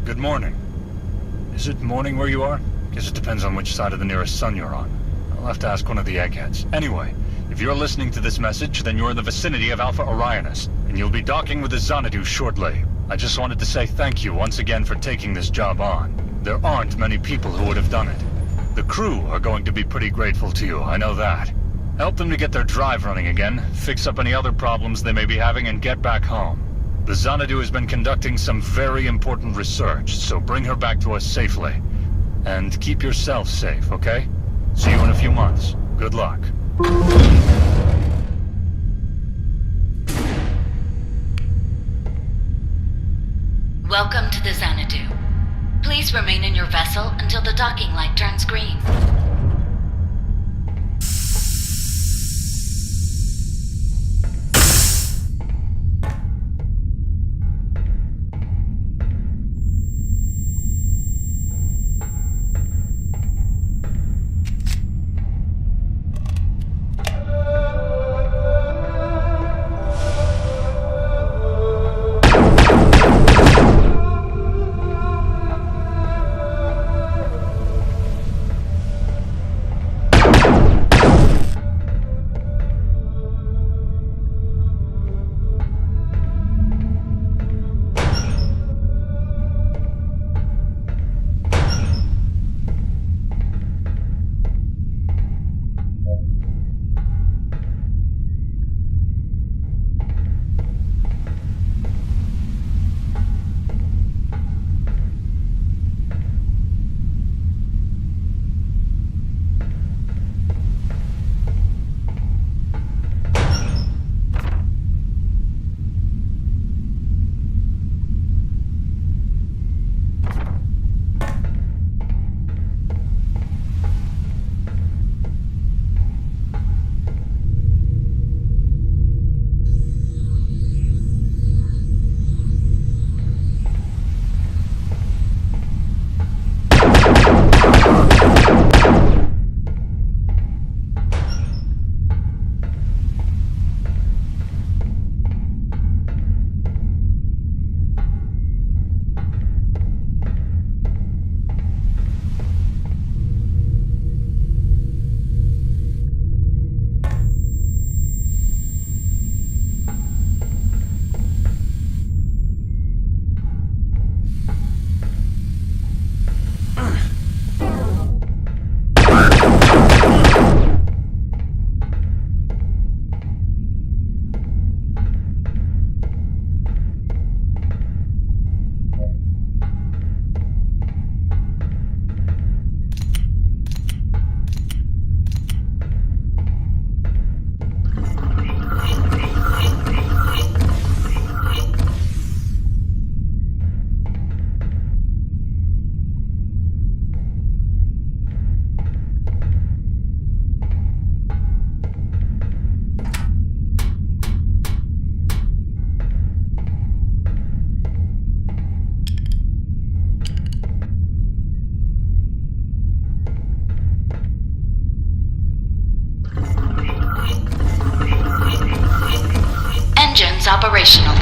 Good morning. Is it morning where you are? Guess it depends on which side of the nearest sun you're on. I'll have to ask one of the eggheads. Anyway, if you're listening to this message, then you're in the vicinity of Alpha Orionis, and you'll be docking with the Xanadu shortly. I just wanted to say thank you once again for taking this job on. There aren't many people who would have done it. The crew are going to be pretty grateful to you, I know that. Help them to get their drive running again, fix up any other problems they may be having, and get back home. The Xanadu has been conducting some very important research, so bring her back to us safely. And keep yourself safe, okay? See you in a few months. Good luck. Welcome to the Xanadu. Please remain in your vessel until the docking light turns green. Engines operational.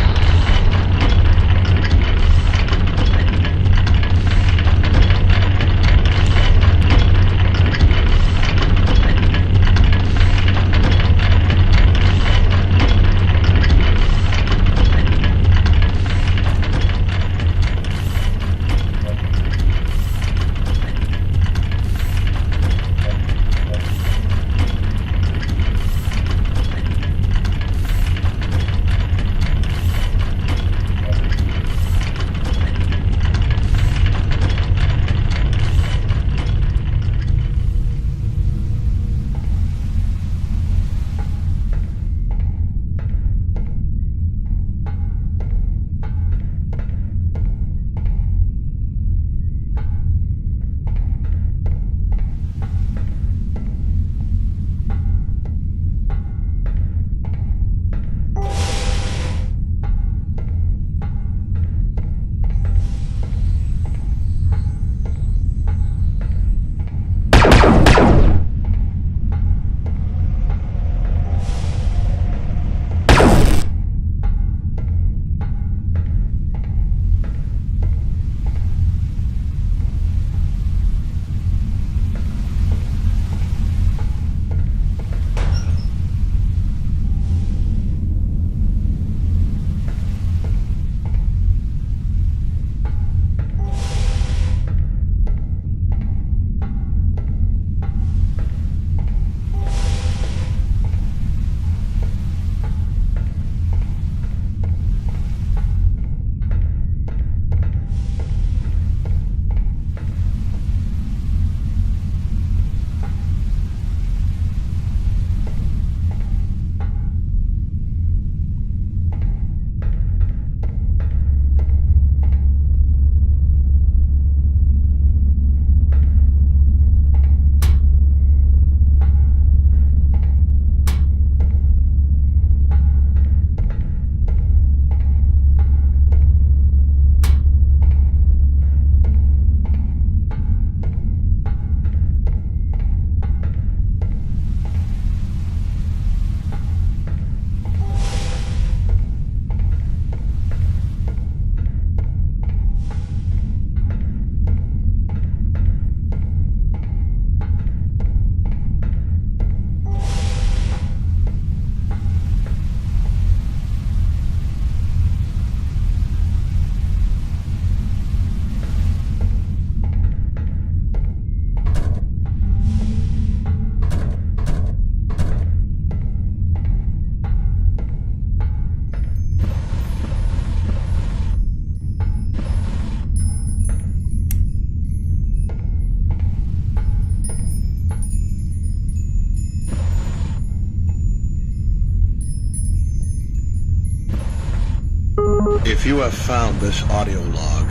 If you have found this audio log,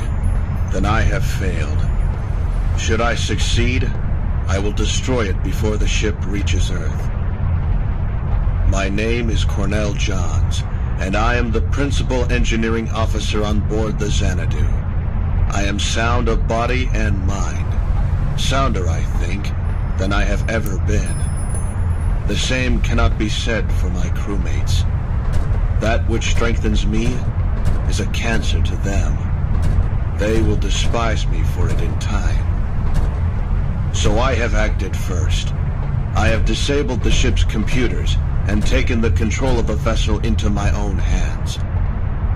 then I have failed. Should I succeed, I will destroy it before the ship reaches Earth. My name is Cornell Johns, and I am the principal engineering officer on board the Xanadu. I am sound of body and mind. Sounder, I think, than I have ever been. The same cannot be said for my crewmates. That which strengthens me is a cancer to them. They will despise me for it in time. So I have acted first. I have disabled the ship's computers and taken the control of the vessel into my own hands.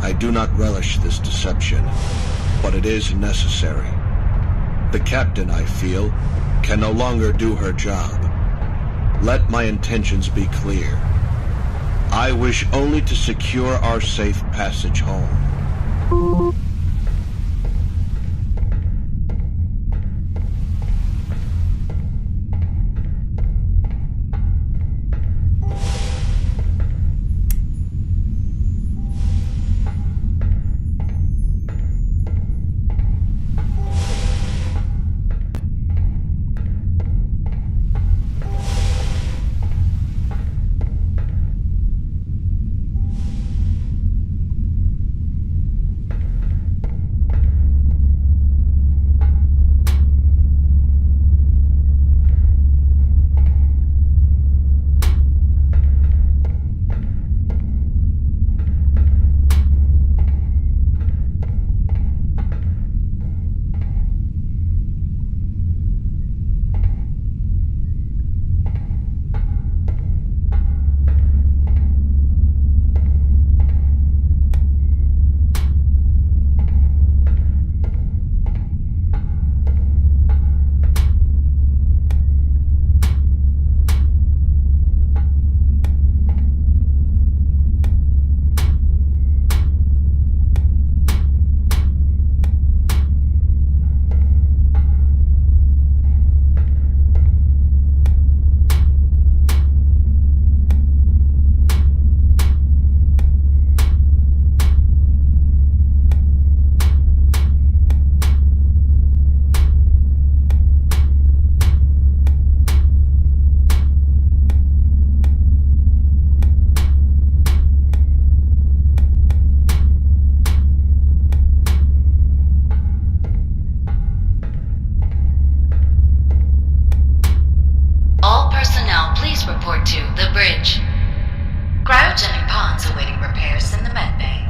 I do not relish this deception, but it is necessary. The captain, I feel, can no longer do her job. Let my intentions be clear. I wish only to secure our safe passage home. Cryogenic ponds awaiting repairs in the med bay.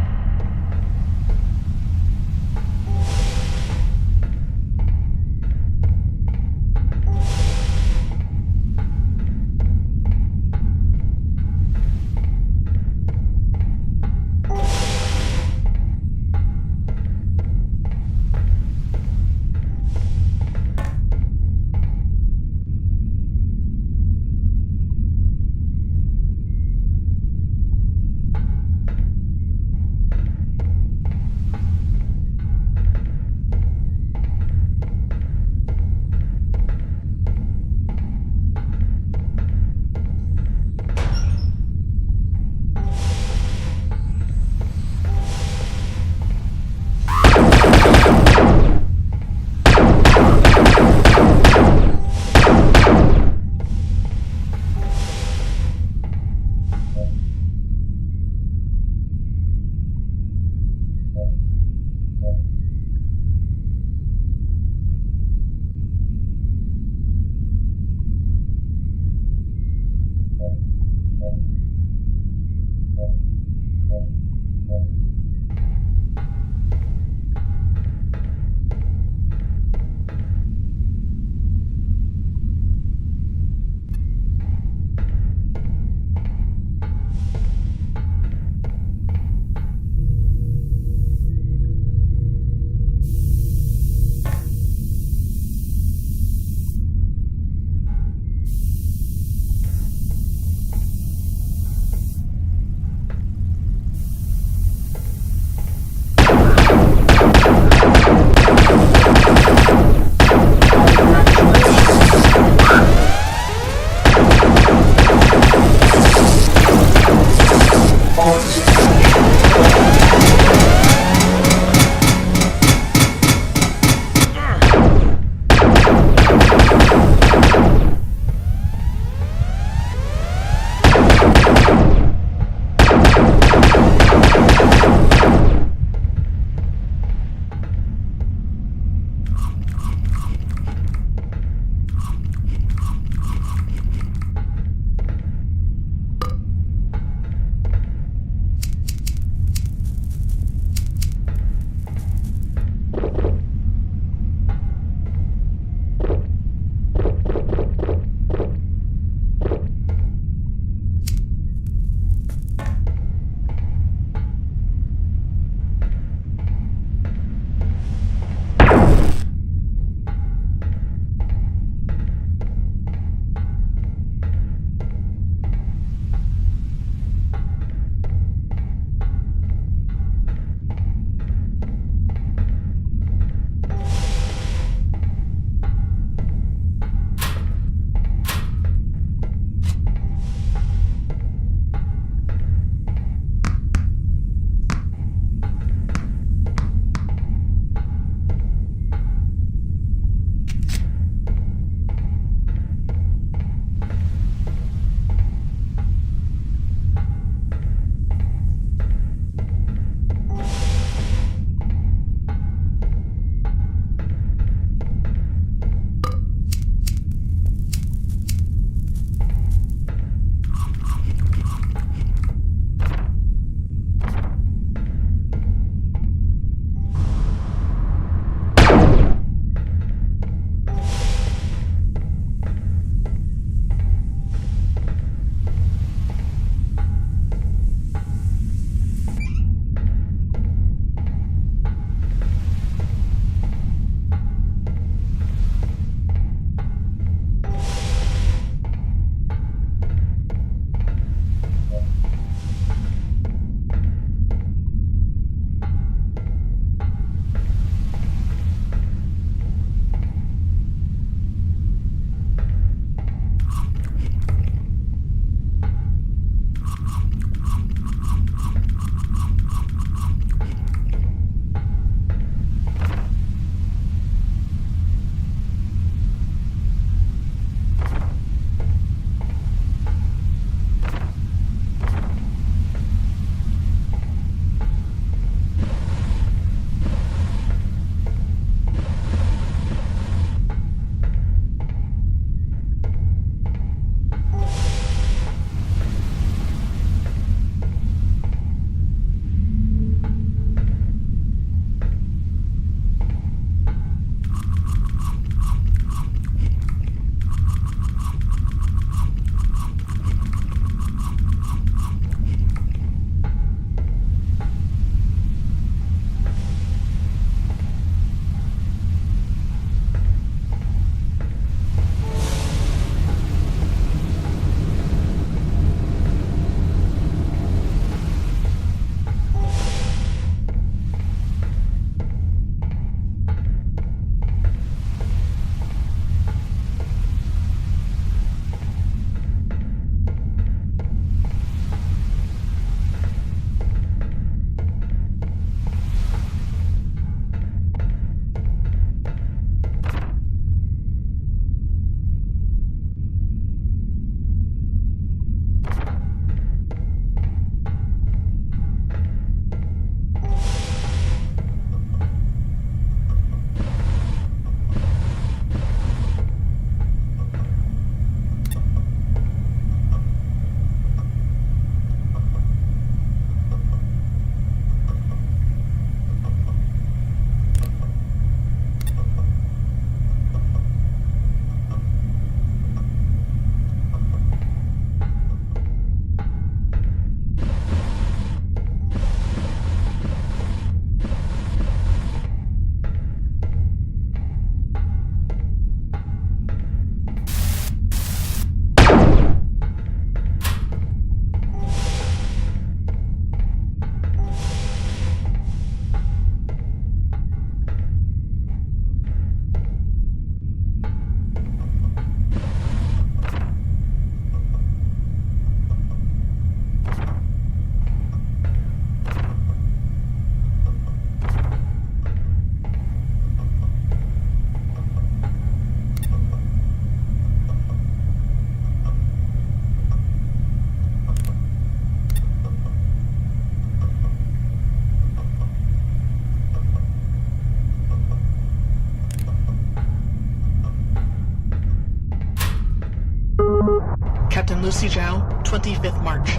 Lucy Zhao, 25th March.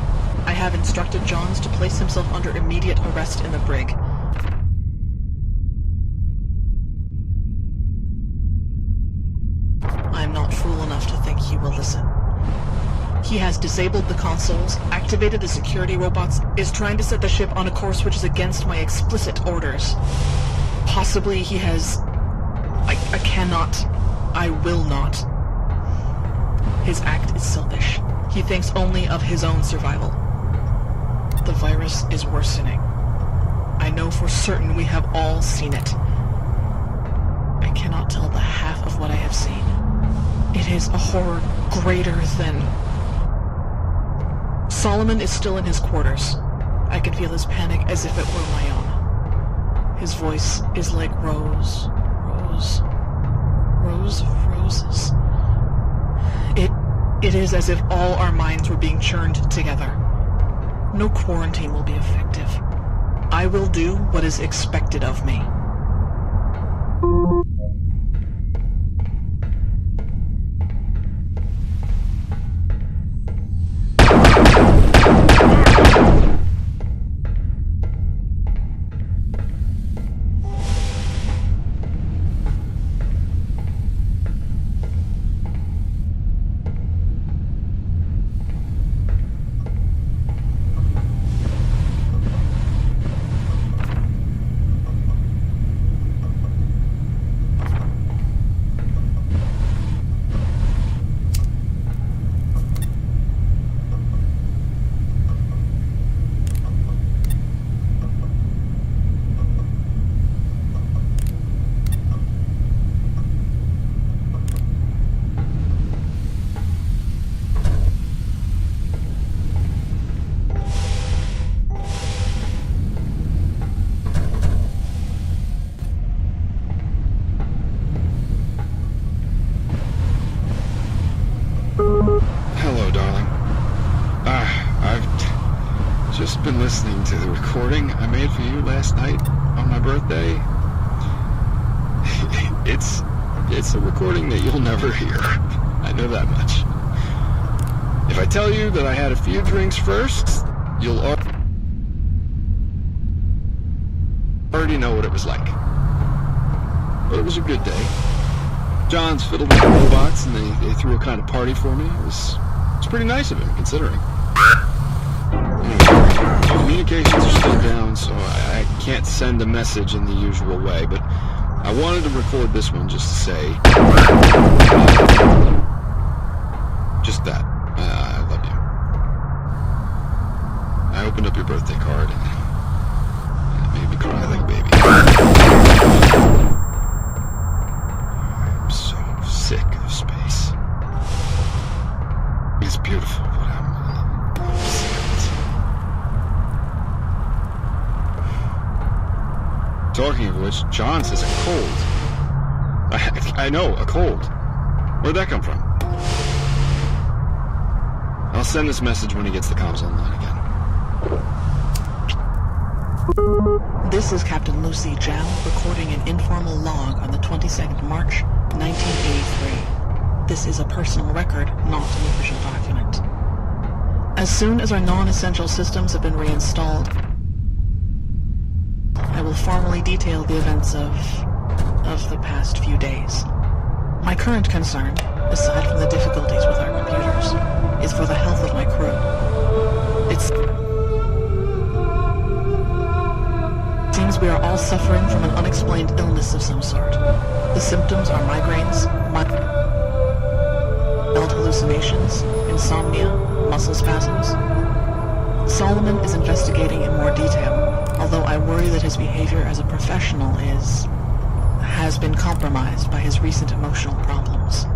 I have instructed Johns to place himself under immediate arrest in the brig. I am not fool enough to think he will listen. He has disabled the consoles, activated the security robots, is trying to set the ship on a course which is against my explicit orders. Possibly he has... I cannot. I will not. His act is selfish. He thinks only of his own survival. The virus is worsening. I know for certain we have all seen it. I cannot tell the half of what I have seen. It is a horror greater than... Solomon is still in his quarters. I can feel his panic as if it were my own. His voice is like rose of roses. It is as if all our minds were being churned together. No quarantine will be effective. I will do what is expected of me. Hello, darling. I've just been listening to the recording I made for you last night on my birthday. It's a recording that you'll never hear. I know that much. If I tell you that I had a few drinks first, you'll already know what it was like. But it was a good day. Johns fiddled with the robots, and they threw a kind of party for me. It's pretty nice of him, considering. Anyway, communications are still down, so I can't send a message in the usual way, but I wanted to record this one just to say... just that. I love you. I opened up your birthday card, and it made me cry like a baby. Sick of space. It's beautiful, but I'm sick of it. Talking of which, John says a cold. I know, a cold. Where'd that come from? I'll send this message when he gets the comms online again. This is Captain Lucy Zhao recording an informal log on the 22nd March, 1983. This is a personal record, not an official document. As soon as our non-essential systems have been reinstalled, I will formally detail the events of the past few days. My current concern, aside from the difficulties with our computers, is for the health of my crew. It seems we are all suffering from an unexplained illness of some sort. The symptoms are migraines, mild hallucinations, insomnia, muscle spasms. Solomon is investigating in more detail, although I worry that his behavior as a professional has been compromised by his recent emotional problems.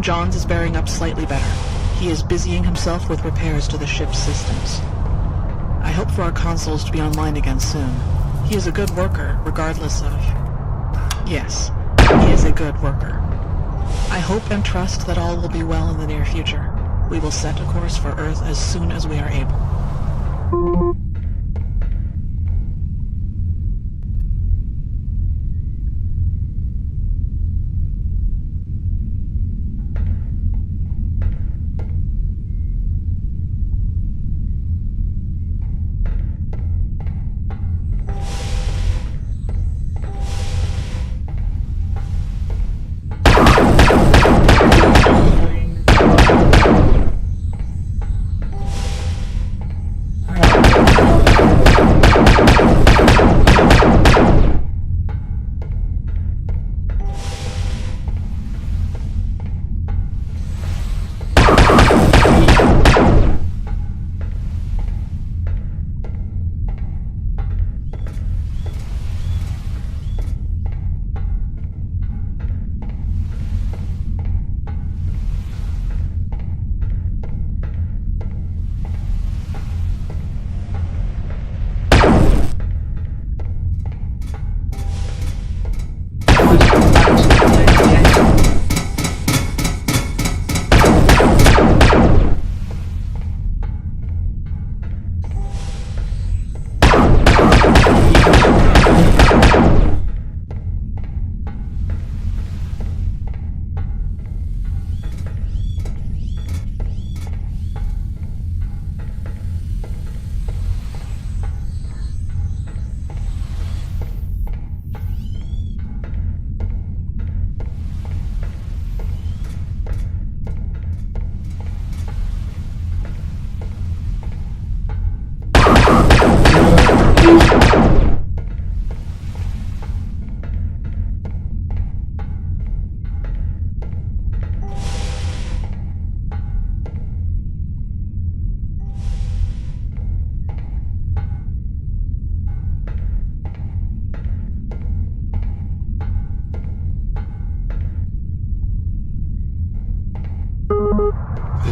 Johns is bearing up slightly better. He is busying himself with repairs to the ship's systems. I hope for our consoles to be online again soon. He is a good worker, regardless of... Yes, he is a good worker. I hope and trust that all will be well in the near future. We will set a course for Earth as soon as we are able.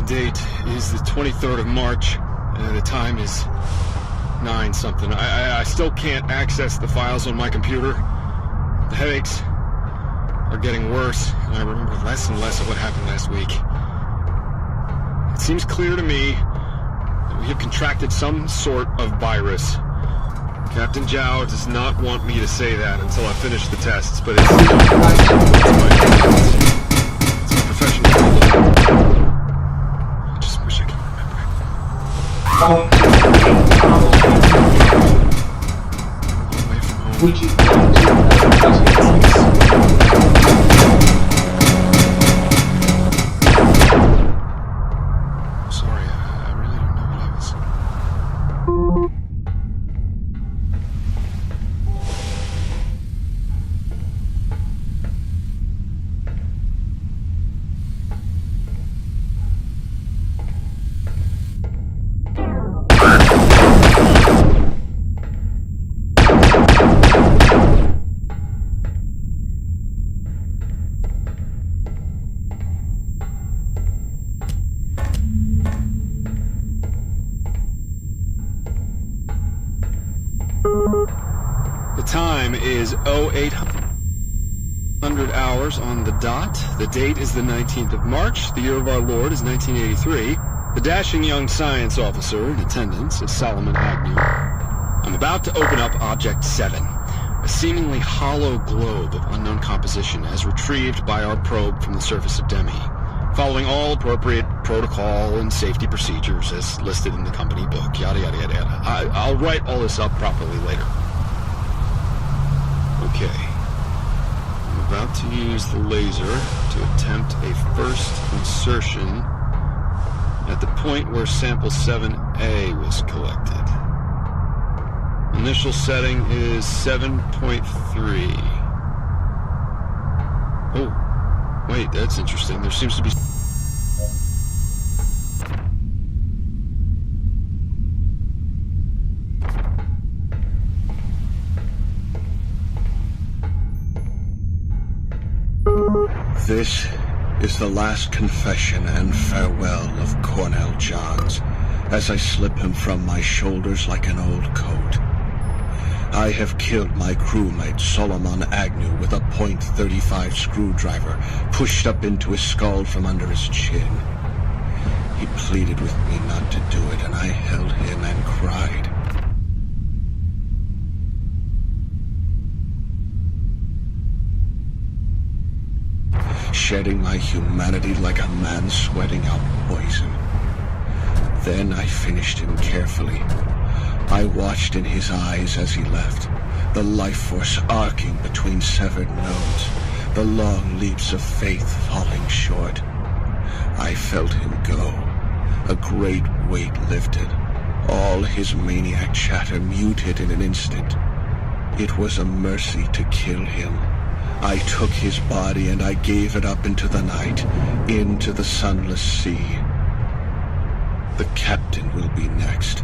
date is the 23rd of March, and the time is 9-something. I still can't access the files on my computer. The headaches are getting worse, and I remember less and less of what happened last week. It seems clear to me that we have contracted some sort of virus. Captain Zhao does not want me to say that until I finish the tests, but it's my professional. I just wish I could remember. Away from home. Would you Sorry, I really don't know what I was... The time is 0800 hours on the dot. The date is the 19th of March. The year of our Lord is 1983. The dashing young science officer in attendance is Solomon Agnew. I'm about to open up Object 7, a seemingly hollow globe of unknown composition as retrieved by our probe from the surface of Demi, following all appropriate protocol and safety procedures as listed in the company book, yada yada yada yada. I'll write all this up properly later. Okay. I'm about to use the laser to attempt a first insertion at the point where sample 7A was collected. Initial setting is 7.3. Oh, wait, that's interesting. There seems to be... This is the last confession and farewell of Cornell Johns, as I slip him from my shoulders like an old coat. I have killed my crewmate Solomon Agnew with a .35 screwdriver pushed up into his skull from under his chin. He pleaded with me not to do it, and I held him and cried. Shedding my humanity like a man sweating out poison. Then I finished him carefully. I watched in his eyes as he left, the life force arcing between severed nodes, the long leaps of faith falling short. I felt him go, a great weight lifted, all his maniac chatter muted in an instant. It was a mercy to kill him. I took his body and I gave it up into the night, into the sunless sea. The captain will be next.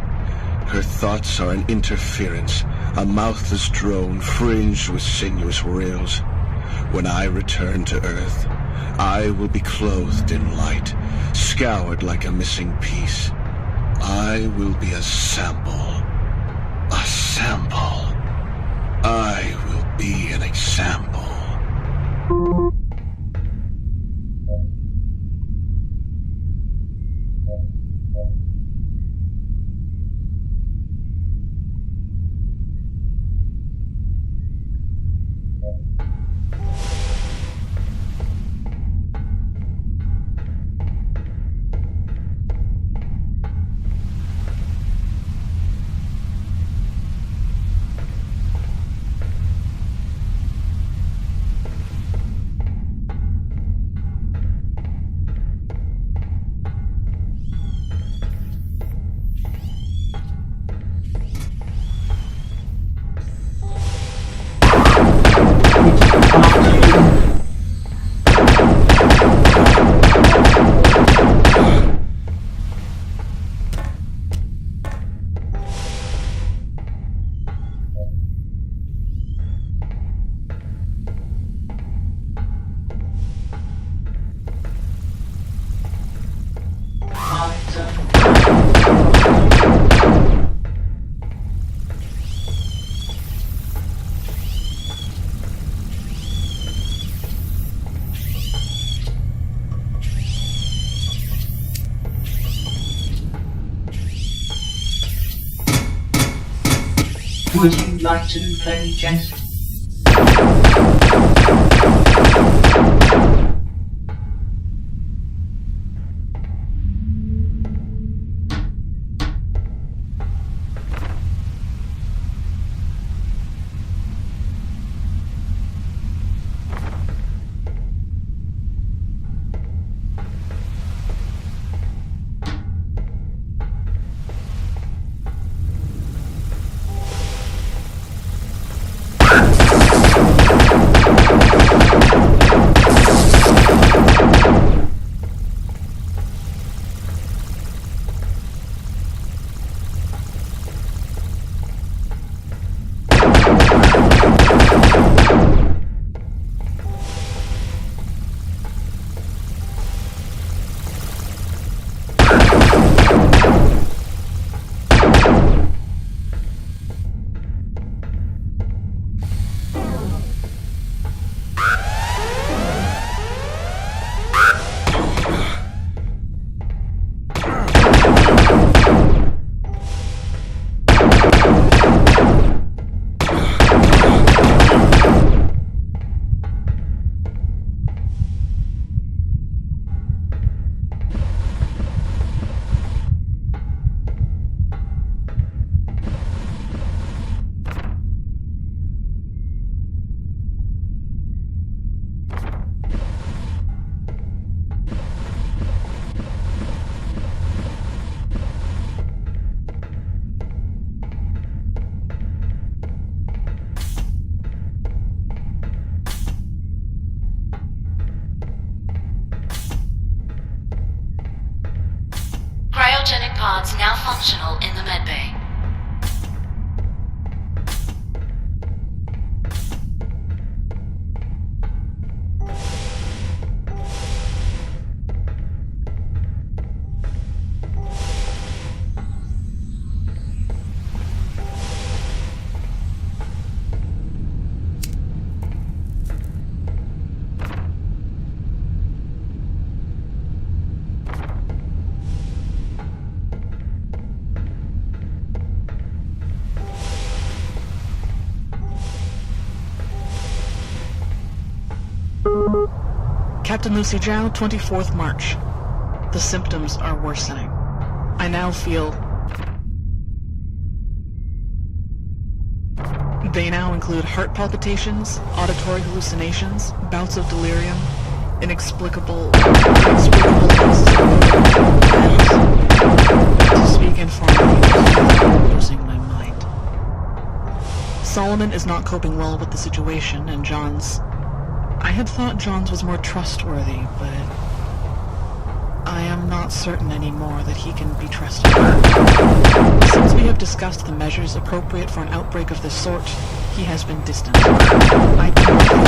Her thoughts are an interference, a mouthless drone fringed with sinuous rails. When I return to Earth, I will be clothed in light, scoured like a missing piece. I will be a sample. A sample. I will be an example. Would you like to play chess? Cryogenic pods now functional in the medbay. Captain Lucy Zhao, 24th March. The symptoms are worsening. I now feel... They now include heart palpitations, auditory hallucinations, bouts of delirium, inexplicable losses of to speak informally, losing my mind. Solomon is not coping well with the situation, and Johns... I had thought Johns was more trustworthy, but I am not certain anymore that he can be trusted. Since we have discussed the measures appropriate for an outbreak of this sort, he has been distant. I do not